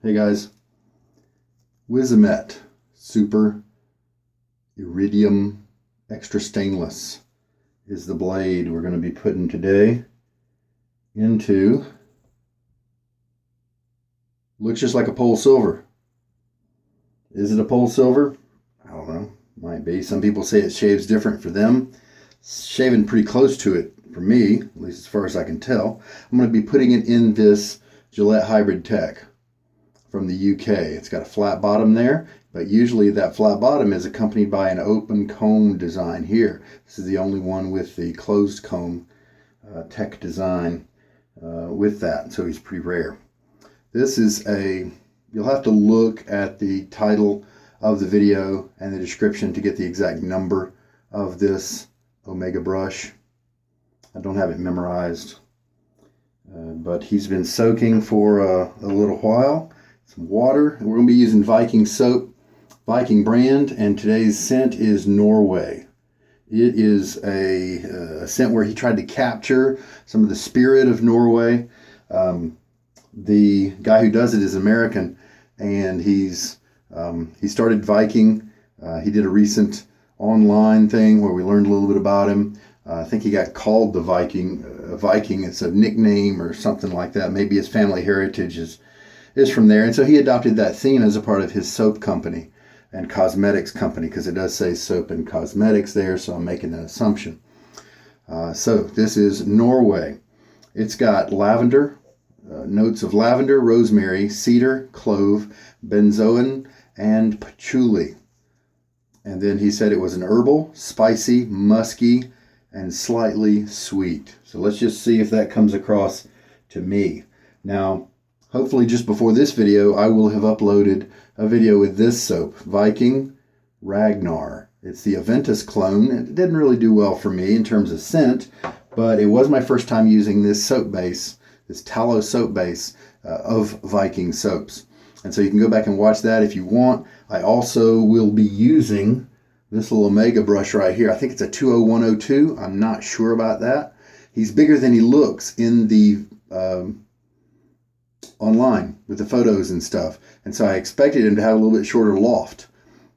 Hey guys, Wizamet Super Iridium Extra Stainless is the blade we're going to be putting today into. Looks just like a pole silver. Is it a pole silver? I don't know. Might be. Some people say it shaves different for them. It's shaving pretty close to it for me, at least as far as I can tell. I'm going to be putting it in this Gillette Hybrid Tech from the UK. It's got a flat bottom there, but usually that flat bottom is accompanied by an open comb design here. This is the only one with the closed comb tech design with that, so it's pretty rare. This is you'll have to look at the title of the video and the description to get the exact number of this Omega brush. I don't have it memorized, but he's been soaking for a little while. Some water, and we're going to be using Viking soap, Viking brand, and today's scent is Norway. It is a scent where he tried to capture some of the spirit of Norway. The guy who does it is American, and he started Viking. He did a recent online thing where we learned a little bit about him. I think he got called the Viking. Viking, it's a nickname or something like that. Maybe his family heritage is from there. And so he adopted that theme as a part of his soap company and cosmetics company, because it does say soap and cosmetics there, so I'm making an assumption. So this is Norway. It's got lavender, notes of lavender, rosemary, cedar, clove, benzoin, and patchouli. And then he said it was an herbal, spicy, musky, and slightly sweet. So let's just see if that comes across to me. Now, hopefully just before this video, I will have uploaded a video with this soap, Viking Ragnar. It's the Aventus clone. It didn't really do well for me in terms of scent, but it was my first time using this soap base, this tallow soap base of Viking soaps. And so you can go back and watch that if you want. I also will be using this little Omega brush right here. I think it's a 20102. I'm not sure about that. He's bigger than he looks in the online with the photos and stuff, and so I expected him to have a little bit shorter loft,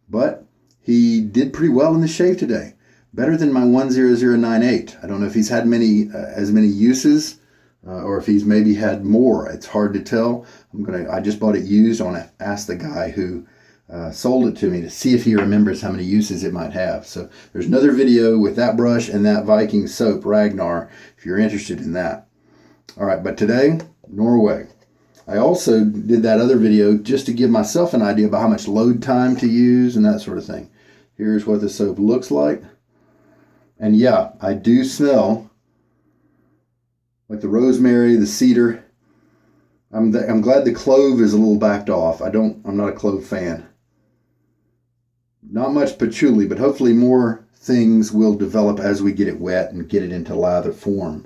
but he did pretty well in the shave today, better than my 10098. I don't know if he's had as many uses or if he's maybe had more. It's hard to tell. I just bought it used. I want to ask the guy who sold it to me to see if he remembers how many uses it might have. So there's another video with that brush and that Viking soap Ragnar if you're interested in that. All right, but today, Norway. I also did that other video just to give myself an idea about how much load time to use and that sort of thing. Here's what the soap looks like. And yeah, I do smell like the rosemary, the cedar. I'm glad the clove is a little backed off. I'm not a clove fan. Not much patchouli, but hopefully more things will develop as we get it wet and get it into lather form.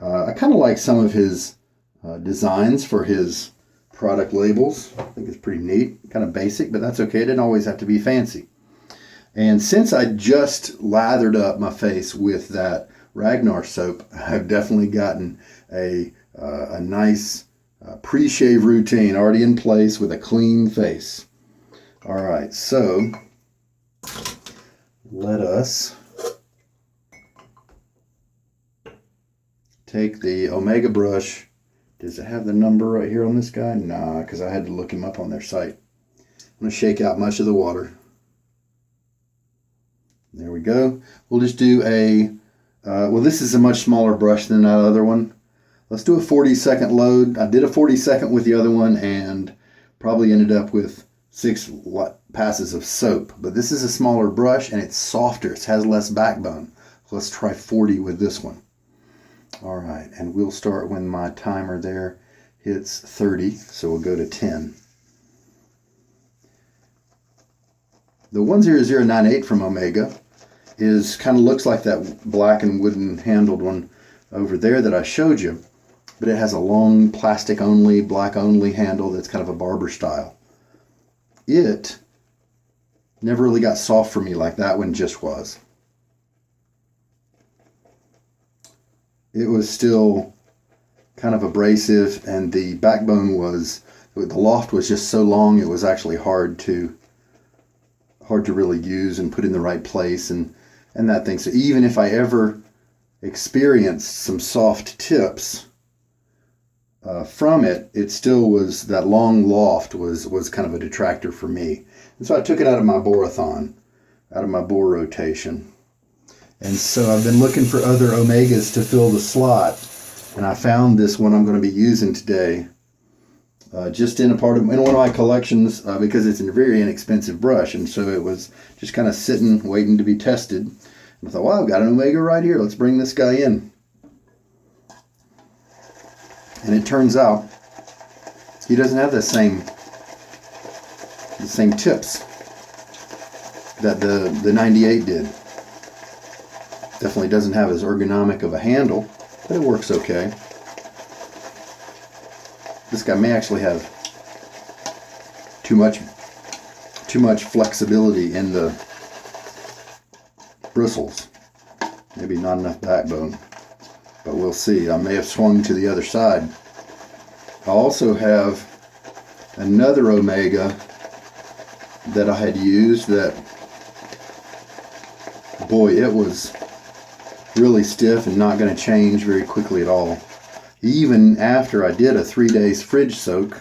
I kind of like some of his designs for his product labels. I think it's pretty neat, kind of basic, but that's okay. It didn't always have to be fancy. And since I just lathered up my face with that Ragnar soap, I've definitely gotten a nice pre-shave routine already in place with a clean face. All right, so let us take the Omega brush. Does it have the number right here on this guy? Nah, because I had to look him up on their site. I'm going to shake out much of the water. There we go. We'll just do well, this is a much smaller brush than that other one. Let's do a 40-second load. I did a 40-second with the other one and probably ended up with 6 passes of soap. But this is a smaller brush and it's softer. It has less backbone. So let's try 40 with this one. All right, and we'll start when my timer there hits 30, so we'll go to 10. The 10098 from Omega kind of looks like that black and wooden handled one over there that I showed you, but it has a long plastic only, black only handle that's kind of a barber style. It never really got soft for me like that one just was. It was still kind of abrasive, and the backbone was the loft was just so long, it was actually hard to really use and put in the right place and that thing. So even if I ever experienced some soft tips from it, it still was, that long loft was kind of a detractor for me. And so I took it out of my Boarathon, out of my Boar rotation. And so I've been looking for other omegas to fill the slot, and I found this one I'm going to be using today, just in one of my collections, because it's a very inexpensive brush, and so it was just kind of sitting, waiting to be tested. And I thought, well, I've got an omega right here. Let's bring this guy in. And it turns out he doesn't have the same tips that the 98 did. Definitely doesn't have as ergonomic of a handle, but it works okay. This guy may actually have too much flexibility in the bristles. Maybe not enough backbone, but we'll see. I may have swung to the other side. I also have another omega that I had used that, boy, it was really stiff and not going to change very quickly at all. Even after I did a 3 days fridge soak,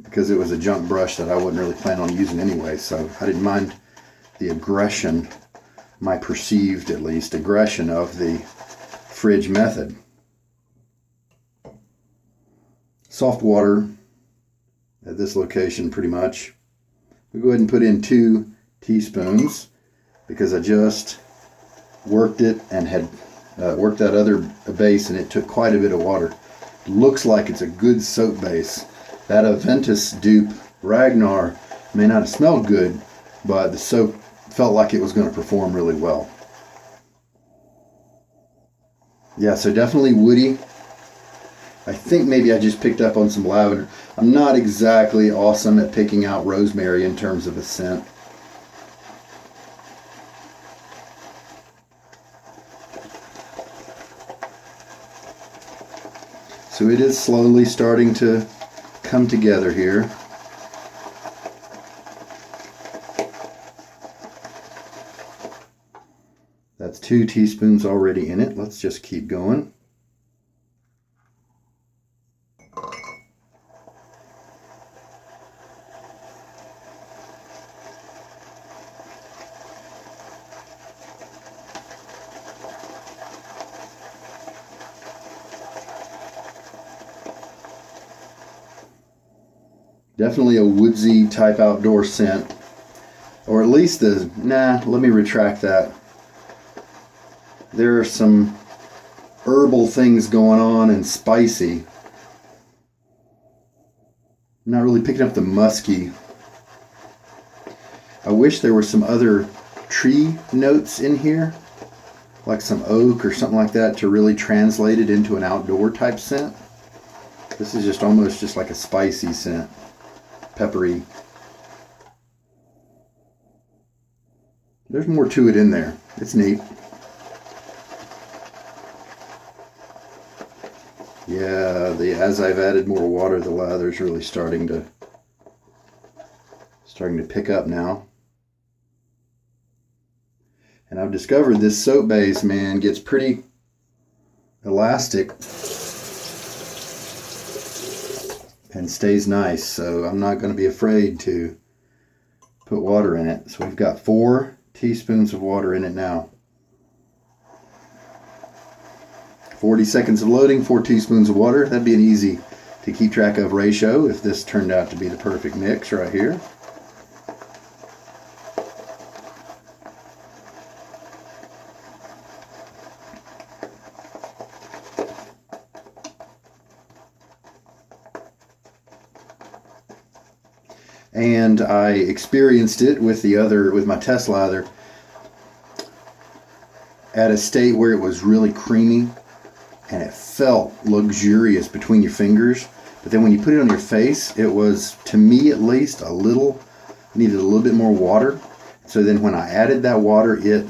because it was a junk brush that I wasn't really planning on using anyway, so I didn't mind the aggression, my perceived at least aggression of the fridge method. Soft water at this location pretty much. We'll go ahead and put in 2 teaspoons because I just worked it and had worked that other base, and it took quite a bit of water. Looks like it's a good soap base. That Aventus dupe Ragnar may not have smelled good, but the soap felt like it was going to perform really well. Yeah, so definitely woody. I think maybe I just picked up on some lavender. I'm not exactly awesome at picking out rosemary in terms of a scent. So it is slowly starting to come together here. That's 2 teaspoons already in it. Let's just keep going. Definitely a woodsy type outdoor scent. Or at least let me retract that. There are some herbal things going on and spicy. I'm not really picking up the musky. I wish there were some other tree notes in here, like some oak or something like that, to really translate it into an outdoor type scent. This is just almost just like a spicy scent. Peppery. There's more to it in there. It's neat. Yeah, as I've added more water, the lather's really starting to pick up now. And I've discovered this soap base, man, gets pretty elastic and stays nice, so I'm not going to be afraid to put water in it. So we've got 4 teaspoons of water in it now. 40 seconds of loading, 4 teaspoons of water. That'd be an easy to keep track of ratio if this turned out to be the perfect mix right here. And I experienced it with my test lather at a state where it was really creamy and it felt luxurious between your fingers. But then when you put it on your face, it was, to me at least, needed a little bit more water. So then when I added that water, it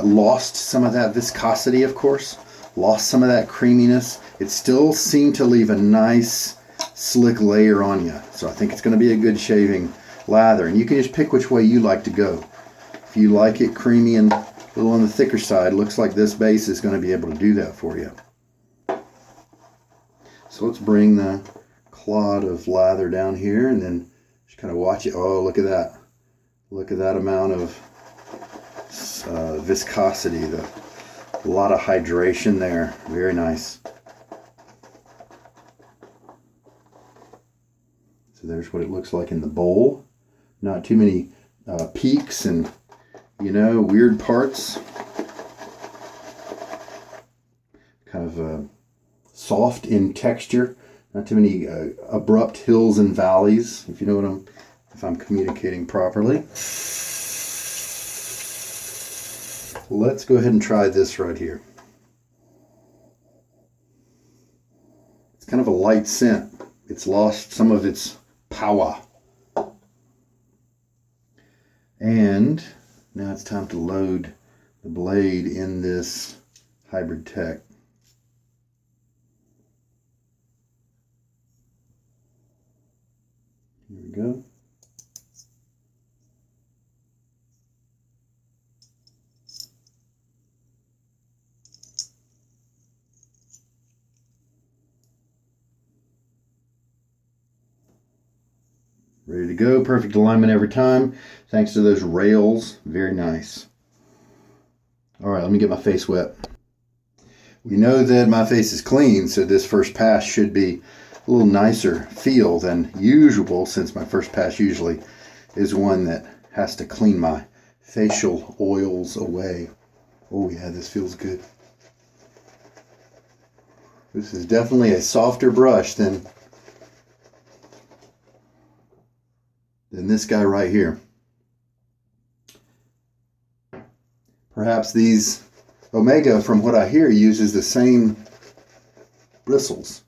lost some of that viscosity, of course, lost some of that creaminess. It still seemed to leave a nice slick layer on you. So I think it's going to be a good shaving lather. And you can just pick which way you like to go. If you like it creamy and a little on the thicker side, looks like this base is going to be able to do that for you. So let's bring the clod of lather down here and then just kind of watch it. Oh, look at that. Look at that amount of viscosity. A lot of hydration there. Very nice. So there's what it looks like in the bowl. Not too many peaks and, you know, weird parts. Kind of soft in texture. Not too many abrupt hills and valleys, if you know if I'm communicating properly. Let's go ahead and try this right here. It's kind of a light scent. It's lost some of its power. And now it's time to load the blade in this hybrid tech. Here we go. Ready to go. Perfect alignment every time. Thanks to those rails. Very nice. All right, let me get my face wet. We know that my face is clean, so this first pass should be a little nicer feel than usual, since my first pass usually is one that has to clean my facial oils away. Oh yeah, this feels good. This is definitely a softer brush than this guy right here. Perhaps these Omega, from what I hear, uses the same bristles.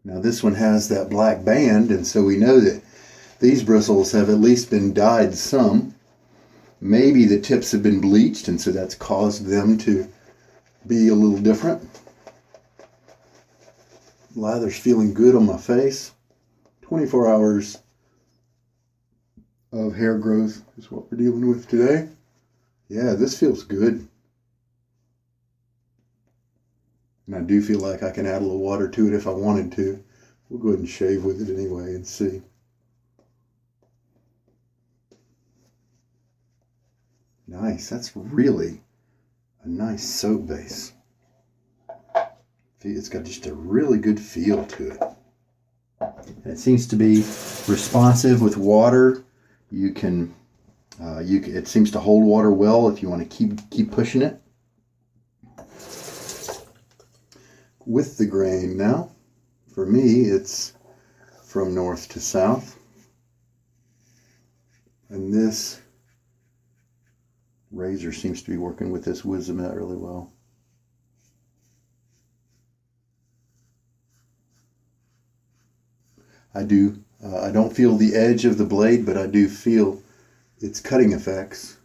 Now this one has that black band, and so we know that these bristles have at least been dyed some. Maybe the tips have been bleached, and so that's caused them to be a little different. Lather's feeling good on my face. 24 hours of hair growth is what we're dealing with today. Yeah, this feels good. And I do feel like I can add a little water to it if I wanted to. We'll go ahead and shave with it anyway and see. Nice. That's really a nice soap base. It's got just a really good feel to it. And it seems to be responsive with water. You can, it seems to hold water well if you want to keep pushing it. With the grain now, for me, it's from north to south. And this razor seems to be working with this Wizamet really well. I don't feel the edge of the blade, but I do feel its cutting effects.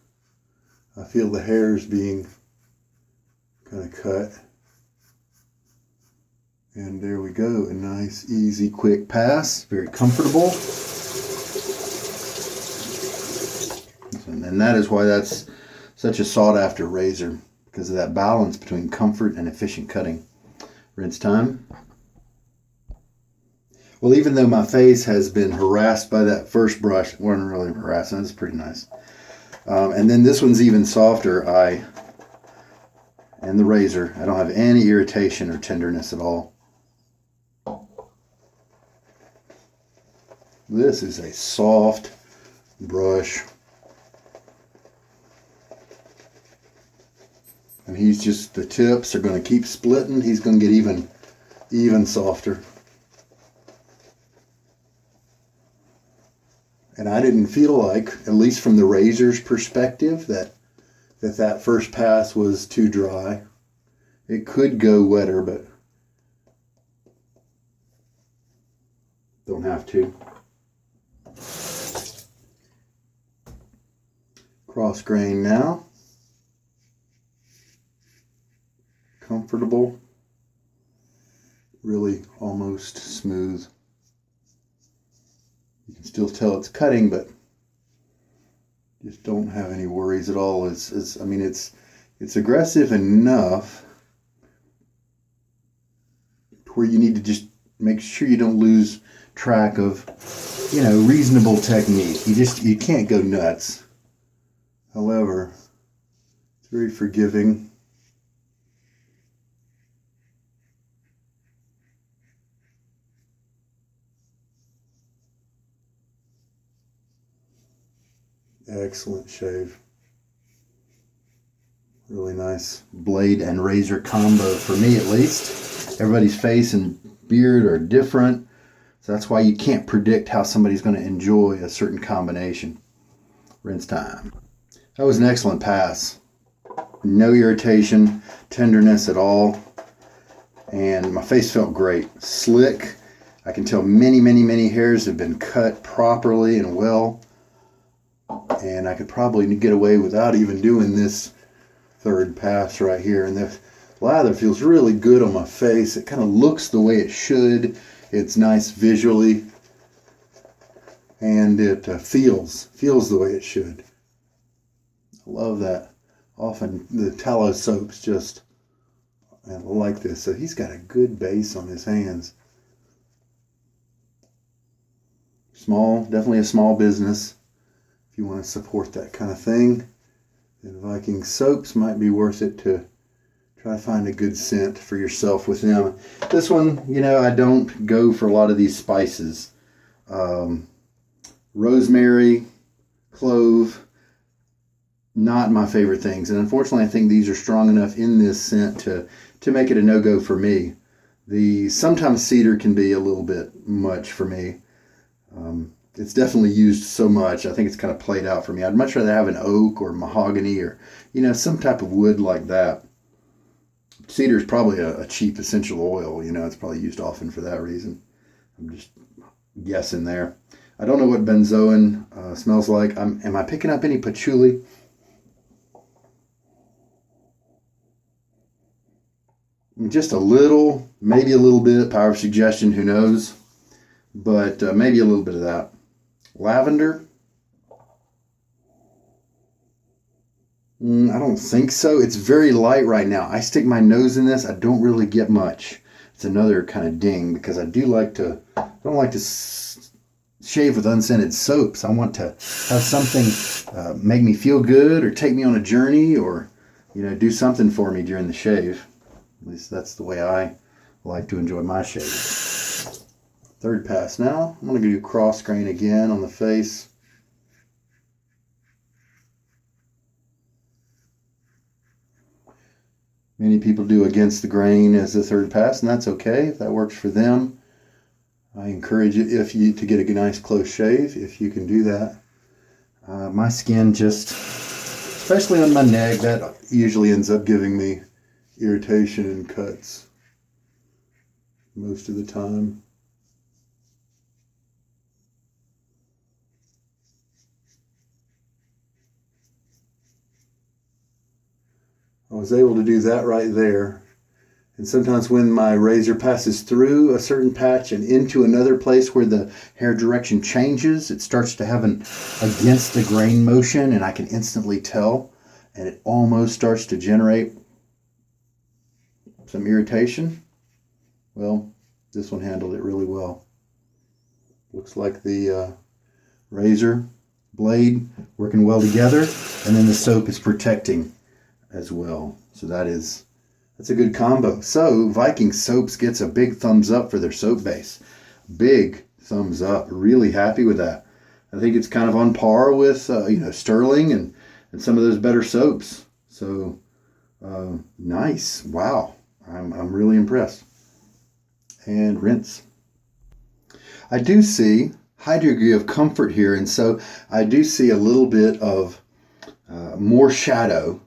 I feel the hairs being kind of cut. And there we go, a nice, easy, quick pass, very comfortable. And that is why that's such a sought-after razor, because of that balance between comfort and efficient cutting. Rinse time. Well, even though my face has been harassed by that first brush, it wasn't really harassing, it's pretty nice. And then this one's even softer. And the razor, I don't have any irritation or tenderness at all. This is a soft brush. And the tips are going to keep splitting. He's going to get even softer. And I didn't feel like, at least from the razor's perspective, that first pass was too dry. It could go wetter, but don't have to. Cross grain now. Comfortable. really almost smooth. You can still tell it's cutting, but just don't have any worries at all. I mean, it's aggressive enough to where you need to just make sure you don't lose track of, you know, reasonable technique. You can't go nuts. However, it's very forgiving. Excellent shave. Really nice blade and razor combo for me, at least. Everybody's face and beard are different, so that's why you can't predict how somebody's going to enjoy a certain combination. Rinse time. That was an excellent pass. No irritation, tenderness at all, and my face felt great. Slick. I can tell many hairs have been cut properly and well, and I could probably get away without even doing this third pass right here. And the lather feels really good on my face. It kind of looks the way it should. It's nice visually, and it feels the way it should. I love that. Often the tallow soaps just, I like this. So he's got a good base on his hands. Small, definitely a small business. If you want to support that kind of thing, then Viking soaps might be worth it to try to find a good scent for yourself with them. This one, you know, I don't go for a lot of these spices. Rosemary, clove, not my favorite things. And unfortunately, I think these are strong enough in this scent to make it a no-go for me. Sometimes cedar can be a little bit much for me. It's definitely used so much. I think it's kind of played out for me. I'd much rather have an oak or mahogany or, you know, some type of wood like that. Cedar is probably a cheap essential oil. You know, it's probably used often for that reason. I'm just guessing there. I don't know what benzoin smells like. Am I picking up any patchouli? Just a little, maybe a little bit. Power of suggestion, who knows? But maybe a little bit of that. Lavender? I don't think so. It's very light right now. I stick my nose in this. I don't really get much. It's another kind of ding, because I don't like to shave with unscented soaps. I want to have something make me feel good or take me on a journey or, you know, do something for me during the shave. At least that's the way I like to enjoy my shave. Third pass now. I'm going to do cross grain again on the face. Many people do against the grain as the third pass, and that's okay if that works for them. I encourage you to get a nice close shave if you can do that. My skin just, especially on my neck, that usually ends up giving me irritation and cuts most of the time. I was able to do that right there. And sometimes when my razor passes through a certain patch and into another place where the hair direction changes, it starts to have an against the grain motion, and I can instantly tell, and it almost starts to generate some irritation. Well, this one handled it really well. Looks like the razor blade working well together, and then the soap is protecting as well. So that's a good combo. So Viking Soaps gets a big thumbs up for their soap base. Big thumbs up. Really happy with that. I think it's kind of on par with Sterling and some of those better soaps. So nice. Wow. I'm really impressed. And rinse. I do see high degree of comfort here, and so I do see a little bit of more shadow,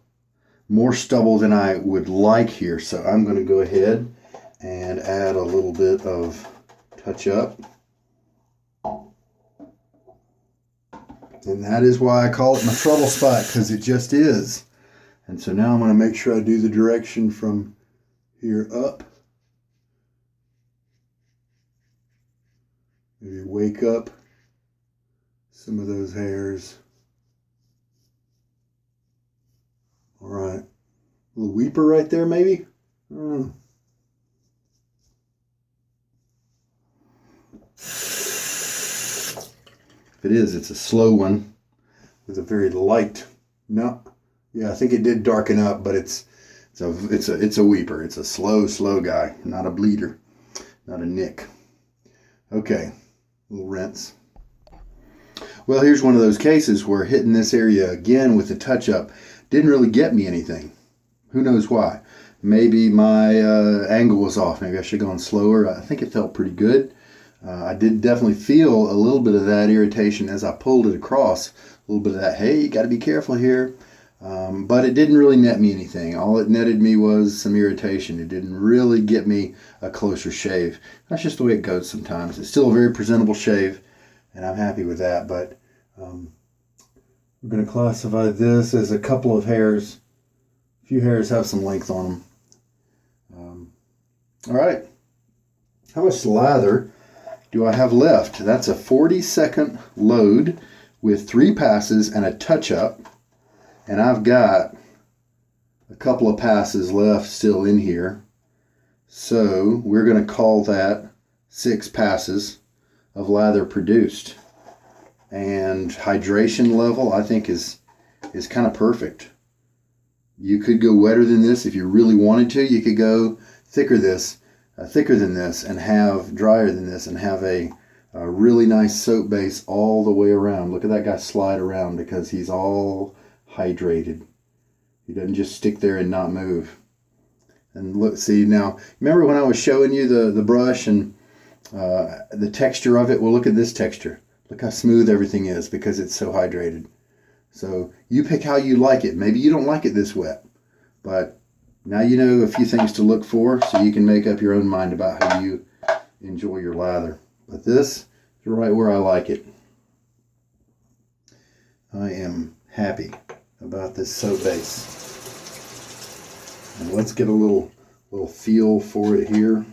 more stubble than I would like here. So I'm going to go ahead and add a little bit of touch up. And that is why I call it my trouble spot, because it just is. And so now I'm going to make sure I do the direction from here up. Maybe wake up some of those hairs. All right. A little weeper right there, maybe? I don't know. If it is, it's a slow one with a very light. No, yeah, I think it did darken up, but it's a weeper. It's a slow guy, not a bleeder, not a nick. Okay, a little rinse. Well, here's one of those cases where hitting this area again with the touch up didn't really get me anything. Who knows why? Maybe my angle was off. Maybe I should have gone slower. I think it felt pretty good. I did definitely feel a little bit of that irritation as I pulled it across. A little bit of that, hey, you got to be careful here. But it didn't really net me anything. All it netted me was some irritation. It didn't really get me a closer shave. That's just the way it goes sometimes. It's still a very presentable shave, and I'm happy with that. But we're going to classify this as a couple of hairs. A few hairs have some length on them. All right. How much lather do I have left? That's a 40-second load with 3 passes and a touch-up. And I've got a couple of passes left still in here. So we're going to call that 6 passes of lather produced. And hydration level, I think, is kind of perfect. You could go wetter than this if you really wanted to. You could go thicker than this and have drier than this and have a really nice soap base all the way around. Look at that guy slide around because he's all hydrated. He doesn't just stick there and not move. And look, see now, remember when I was showing you the brush and the texture of it? Well, look at this texture. Look how smooth everything is because it's so hydrated. So you pick how you like it. Maybe you don't like it this wet, but now you know a few things to look for so you can make up your own mind about how you enjoy your lather. But this is right where I like it. I am happy about this soap base. And let's get a little feel for it here.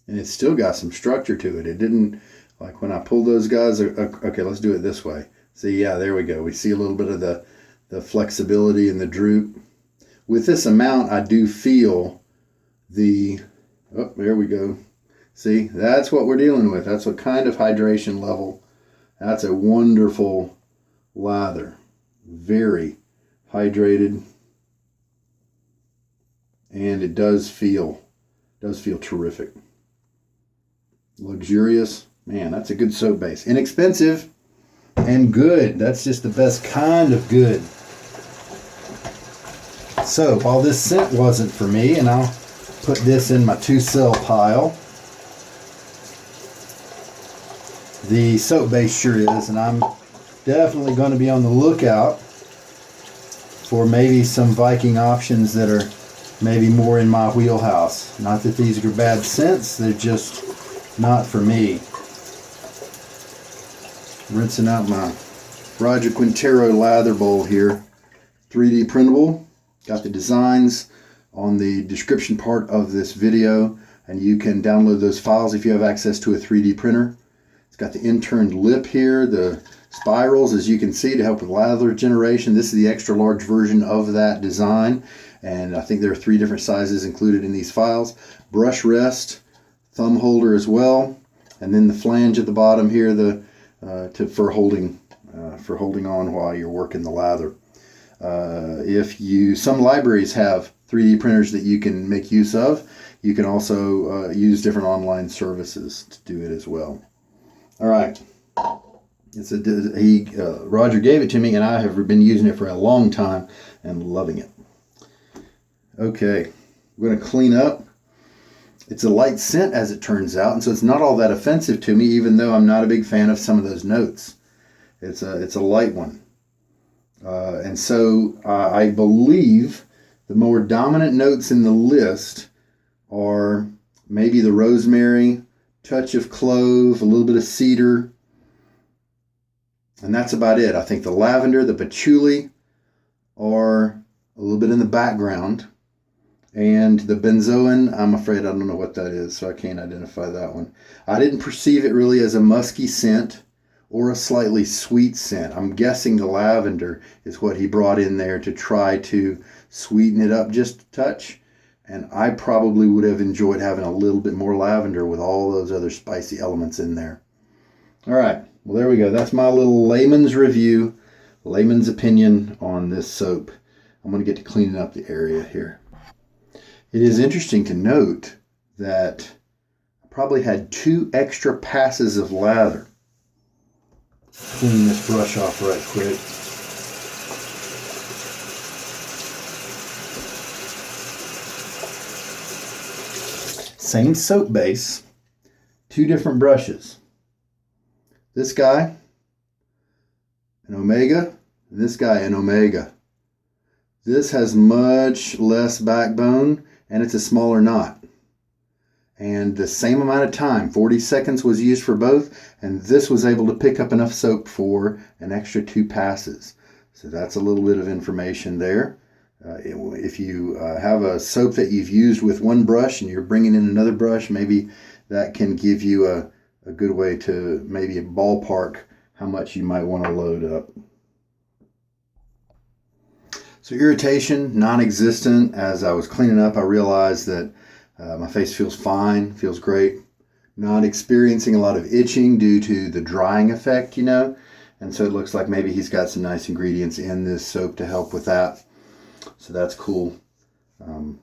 And it's still got some structure to it. It didn't, like when I pulled those guys, okay, let's do it this way. See, yeah, there we go. We see a little bit of the flexibility and the droop. With this amount, I do feel oh, there we go. See, that's what we're dealing with. That's what kind of hydration level. That's a wonderful lather. Very hydrated. And it does feel terrific. Luxurious. Man, that's a good soap base. Inexpensive and good. That's just the best kind of good. So, while this scent wasn't for me, and I'll put this in my 2-cell pile, the soap base sure is, and I'm definitely going to be on the lookout for maybe some Viking options that are maybe more in my wheelhouse. Not that these are bad scents, they're just not for me. Rinsing out my Roger Quintero lather bowl here. 3D printable. Got the designs on the description part of this video, and you can download those files if you have access to a 3D printer. It's got the inturned lip here, the spirals, as you can see, to help with lather generation. This is the extra large version of that design, and I think there are 3 different sizes included in these files. Brush rest, thumb holder as well, and then the flange at the bottom here, for holding on while you're working the lather. Some libraries have 3D printers that you can make use of. You can also use different online services to do it as well. All right, Roger gave it to me, and I have been using it for a long time and loving it. Okay, we're going to clean up. It's a light scent, as it turns out, and so it's not all that offensive to me, even though I'm not a big fan of some of those notes. It's a light one. And so I believe the more dominant notes in the list are maybe the rosemary, touch of clove, a little bit of cedar, and that's about it. I think the lavender, the patchouli, are a little bit in the background. And the benzoin, I'm afraid I don't know what that is, so I can't identify that one. I didn't perceive it really as a musky scent or a slightly sweet scent. I'm guessing the lavender is what he brought in there to try to sweeten it up just a touch. And I probably would have enjoyed having a little bit more lavender with all those other spicy elements in there. All right, well, there we go. That's my little layman's review, layman's opinion on this soap. I'm going to get to cleaning up the area here. It is interesting to note that I probably had 2 extra passes of lather. Clean this brush off right quick. Same soap base, 2 different brushes. This guy, an omega, and this guy, an omega. This has much less backbone, and it's a smaller knot. And the same amount of time, 40 seconds, was used for both, and this was able to pick up enough soap for an extra 2 passes. So that's a little bit of information there. If you have a soap that you've used with one brush and you're bringing in another brush, maybe that can give you a good way to maybe ballpark how much you might want to load up. So irritation, non-existent. As I was cleaning up, I realized that my face feels fine, feels great. Not experiencing a lot of itching due to the drying effect, you know. And so it looks like maybe he's got some nice ingredients in this soap to help with that. So that's cool. I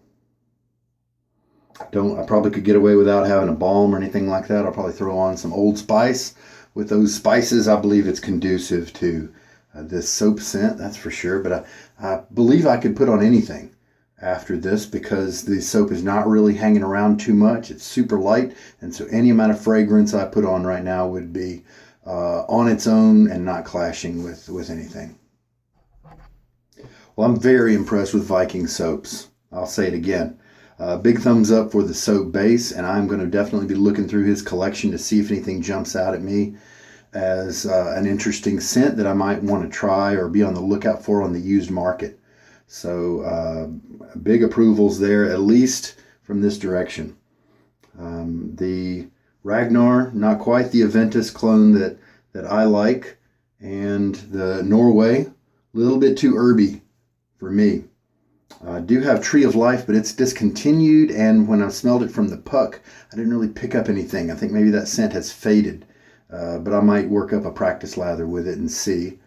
probably could get away without having a balm or anything like that. I'll probably throw on some Old Spice. With those spices, I believe it's conducive to this soap scent, that's for sure. But I believe I could put on anything after this because the soap is not really hanging around too much. It's super light, and so any amount of fragrance I put on right now would be on its own and not clashing with anything. Well, I'm very impressed with Viking soaps. I'll say it again. Big thumbs up for the soap base, and I'm going to definitely be looking through his collection to see if anything jumps out at me as an interesting scent that I might want to try or be on the lookout for on the used market. So big approvals there, at least from this direction. The Ragnar, not quite the Aventus clone that I like, and the Norway, a little bit too herby for me. I do have Tree of Life, but it's discontinued, and when I smelled it from the puck, I didn't really pick up anything. I think maybe that scent has faded. But I might work up a practice lather with it and see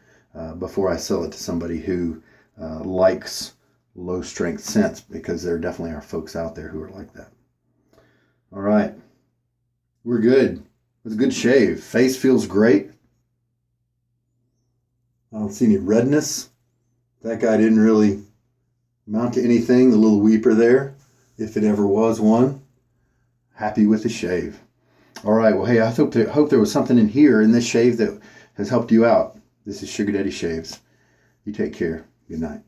before I sell it to somebody who likes low strength scents, because there definitely are folks out there who are like that. All right. We're good. It was a good shave. Face feels great. I don't see any redness. That guy didn't really amount to anything. The little weeper there, if it ever was one. Happy with the shave. All right, well, hey, I hope there was something in here in this shave that has helped you out. This is Sugar Daddy Shaves. You take care. Good night.